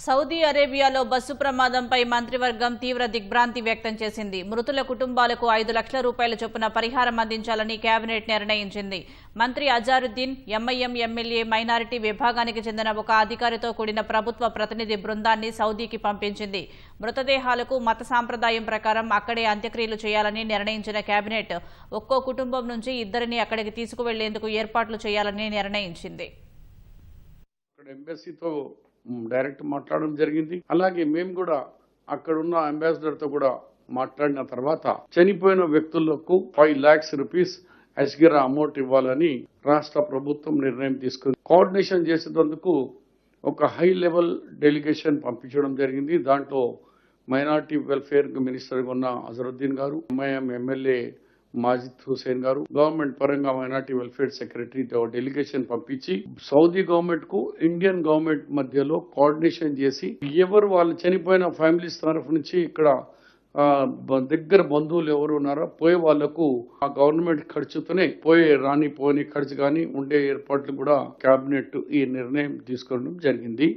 Saudi అరేబియాలో bus ప్రమాదంపై మంత్రివర్గం తీవ్ర దిగ్భ్రాంతి వ్యక్తం చేసింది. మృతుల కుటుంబాలకు 5 లక్షల రూపాయల చొప్పున పరిహారం అందించాలని కేబినెట్ నిర్ణయించింది. మంత్రి అజారుద్దీన్ ఎంఐఎం ఎమ్మెల్యే మైనారిటీ విభాగానికి చెందిన ఒక అధికారితో కూడిన ప్రభుత్వ ప్రతినిధి బృందాన్ని సౌదీకి పంపించింది. మృతదేహాలకు మత సాంప్రదాయం ప్రకారం అక్కడే అంత్యక్రియలు చేయాలని నిర్ణయించిన కేబినెట్ ఒక్కో కుటుంబం నుంచి 2 అక్కడికి తీసుకువెళ్లేందుకు ఏర్పాట్లు చేయాలని నిర్ణయించింది. ఎంబసీతో డైరెక్ట్ మాట్లాడడం జరిగింది. అలాగే మేము కూడా అక్కడున్న అంబాసిడర్ తో కూడా మాట్లాడిన తర్వాత చనిపోయిన వ్యక్తులకు 5 lakhs rupees అస్గిరా అమౌంట్ ఇవ్వాలని రాష్ట్ర ప్రభుత్వం నిర్ణయం తీసుకుంది. కోఆర్డినేషన్ చేసేందుకు ఒక హై లెవెల్ డెలిగేషన్ పంపించడం జరిగింది. దాంట్లో మైనారిటీ వెల్ఫేర్ మినిస్టర్ ఉన్న అజరుద్దీన్ గారు, ఎంఐఎం ఎమ్మెల్యే మాజిద్ హుసేన్ గారు, గవర్నమెంట్ పరంగా మైనార్టీ వెల్ఫేర్ సెక్రటరీ డెలిగేషన్ పంపించి సౌదీ గవర్నమెంట్ కు ఇండియన్ గవర్నమెంట్ మధ్యలో కోఆర్డినేషన్ చేసి ఎవరు వాళ్ళు చనిపోయిన ఫ్యామిలీస్ తరఫు నుంచి ఇక్కడ దగ్గర బంధువులు ఎవరు ఉన్నారో పోయే వాళ్లకు ఆ గవర్నమెంట్ ఖర్చుతోనే పోని ఖర్చు కానీ ఉండే ఏర్పాట్లు కూడా కేబినెట్ ఈ నిర్ణయం తీసుకోవడం జరిగింది.